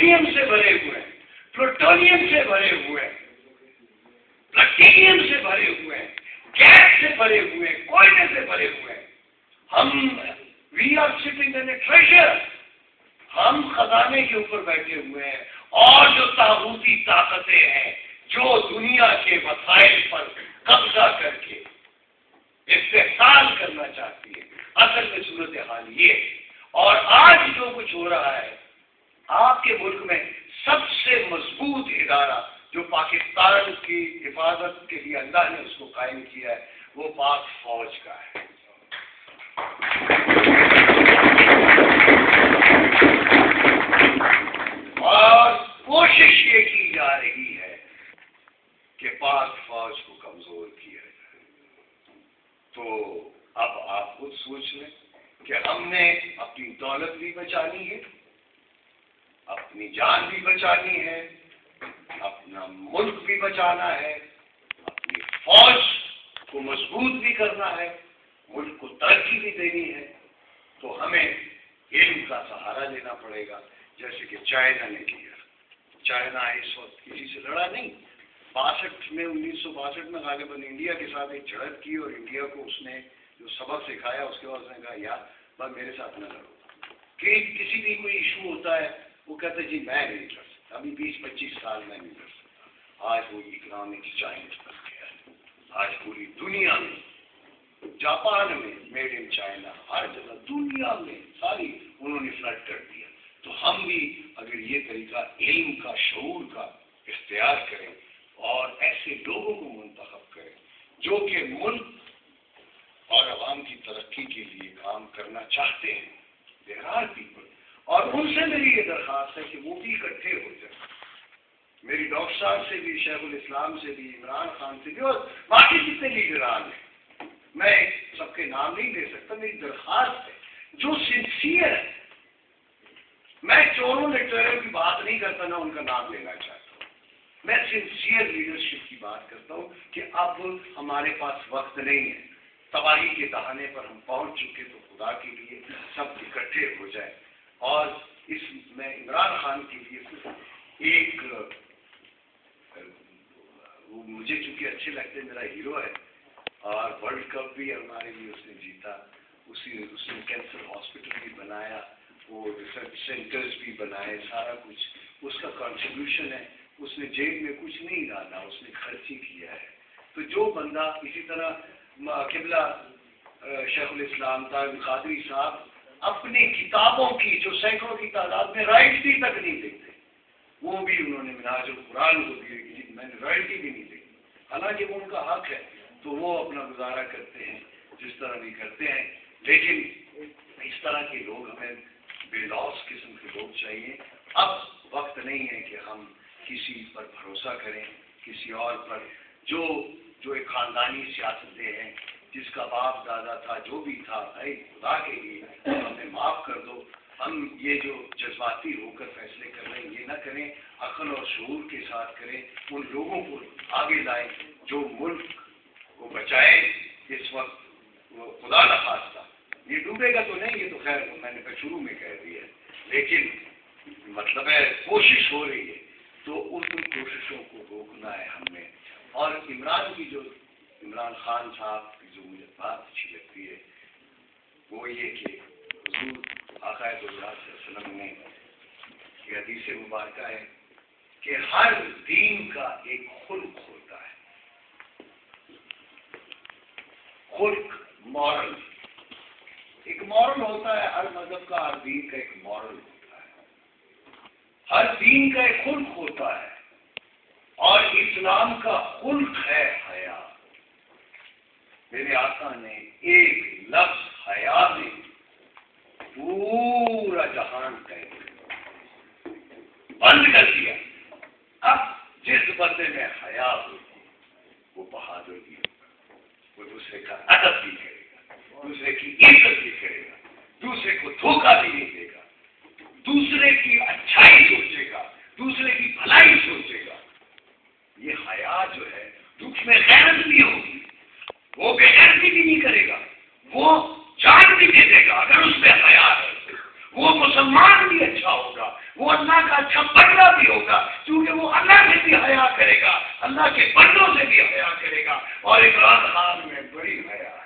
Uranium से भरे हुए हैं, प्लूटोनियम से भरे हुए हैं, प्लैटिनियम से भरे हुए हैं, गैस से भरे हुए हैं, कोयले से भरे हुए हैं। हम we are sitting in a treasure, हम खजाने के ऊपर बैठे हुए हैं। और जो तागूती ताकतें हैं जो दुनिया के वसाइल पर कब्जा करके इस्तेहसाल करना चाहती है, असल में सूरत हाल ये। और आज जो कुछ हो रहा है, आपके मुल्क में सबसे मजबूत इदारा जो पाकिस्तान की हिफाजत के लिए अल्लाह ने उसको कायम किया है, वो पाक फौज का है। और कोशिश ये की जा रही है कि पाक फौज को कमजोर किया जाए। तो अब आप खुद सोच लें कि हमने अपनी दौलत भी बचानी है, अपनी जान भी बचानी है, अपना मुल्क भी बचाना है, अपनी फौज को मजबूत भी करना है, मुल्क को तरक्की भी देनी है। तो हमें इल्म का सहारा लेना पड़ेगा, जैसे कि चाइना ने किया। चाइना इस वक्त किसी से लड़ा नहीं। 1962 में गालिबन इंडिया के साथ एक झड़प की और इंडिया को उसने जो सबक सिखाया, उसके बाद उसने कहा यार बस मेरे साथ न लड़ो। कि किसी भी कोई इशू होता है वो कहते जी मैं नहीं लड़ सकता, अभी 20-25 साल में नहीं लड़ सकता। आज वो इकोनॉमिक जायंट बन गया है। आज पूरी दुनिया में, जापान में मेड इन चाइना, हर जगह दुनिया में सारी उन्होंने फ्लड कर दिया। तो हम भी अगर ये तरीका इल्म का, शऊर का इख्तियार करें और ऐसे लोगों को मुंतखब करें जो कि मुल्क और अवाम की तरक्की के लिए काम करना चाहते हैं, देयर आर पीपल, और उनसे मेरी ये दरख्वास्त है कि वो भी इकट्ठे हो जाए। मेरी डॉक्टर साहब से भी, शेखुल इस्लाम से भी, इमरान खान से भी और बाकी जितने लीडरान हैं, मैं सबके नाम नहीं ले सकता। मेरी दरख्वास्त है जो सिंसियर है, मैं चोरों लिटरेरों की बात नहीं करता, ना उनका नाम लेना चाहता हूँ। मैं सिंसियर लीडरशिप की बात करता हूँ कि अब हमारे पास वक्त नहीं है, तबाही के दहाने पर हम पहुंच चुके। तो खुदा के लिए सब इकट्ठे हो जाए। और मैं इमरान खान के लिए एक, वो मुझे चूंकि अच्छे लगते, मेरा हीरो है और वर्ल्ड कप भी हमारे लिए उसने जीता। उसने कैंसर हॉस्पिटल भी बनाया, वो रिसर्च सेंटर्स भी बनाए, सारा कुछ उसका कंट्रीब्यूशन है। उसने जेब में कुछ नहीं डाला, उसने खर्च ही किया है। तो जो बंदा इसी तरह किबला शेखुल इस्लाम कादरी साहब अपनी किताबों की जो सैकड़ों की तादाद में रॉयल्टी तक नहीं देते, वो भी उन्होंने मिनाजुल कुरान को दी, मैंने रॉयल्टी भी नहीं दी। हालांकि वो उनका हक है, तो वो अपना गुजारा करते हैं जिस तरह भी करते हैं। लेकिन इस तरह के लोग, हमें बेलौस किस्म के लोग चाहिए। अब वक्त नहीं है कि हम किसी पर भरोसा करें, किसी और पर जो एक खानदानी सियासतें हैं, जिसका बाप दादा था, जो भी था, भाई खुदा के लिए हमें माफ कर दो। हम ये जो जज्बाती होकर फैसले कर रहे हैं, ये ना करें, अक्ल और शऊर के साथ करें। उन लोगों को आगे लाएं जो मुल्क को बचाए। इस वक्त वो खुदा न खास्ता ये डूबेगा तो नहीं, ये तो खैर मैंने शुरू में कह दिया, लेकिन मतलब है कोशिश हो रही है। तो उन कोशिशों को रोकना है हमने। और इमरान खान साहब की जो मुझे बात अच्छी लगती है वो ये कि हुजूर आक़ाए सल्लल्लाहु ने ये हदीस मुबारक है कि हर दीन का एक खुल्क होता है। खुल्क, मॉरल, एक मॉरल होता है। हर मजहब का, हर दीन का एक मॉरल होता है। हर दीन का एक खुल्क होता है और इस्लाम का खुल्क है हया। मेरे आका ने एक लफ्ज हया में पूरा जहान बंद कर दिया। अब जिस बंदे में हया हो वो बहादुर भी होगा, वो दूसरे का अदब भी करेगा, दूसरे की इज्जत भी करेगा, दूसरे को धोखा भी नहीं देगा, दूसरे की अच्छाई सोचेगा, दूसरे की भलाई सोचेगा। ये हया जो है, उसमें गैरत भी होगी, वो बेगैरती भी नहीं करेगा, वो जान भी दे देगा अगर उसमें हया है। وہ مسلمان بھی اچھا ہوگا، وہ اللہ کا اچھا بندہ بھی ہوگا، کیونکہ وہ اللہ سے بھی حیا کرے گا، اللہ کے بندوں سے بھی حیا کرے گا، اور عمران خان میں بڑی حیا ہے۔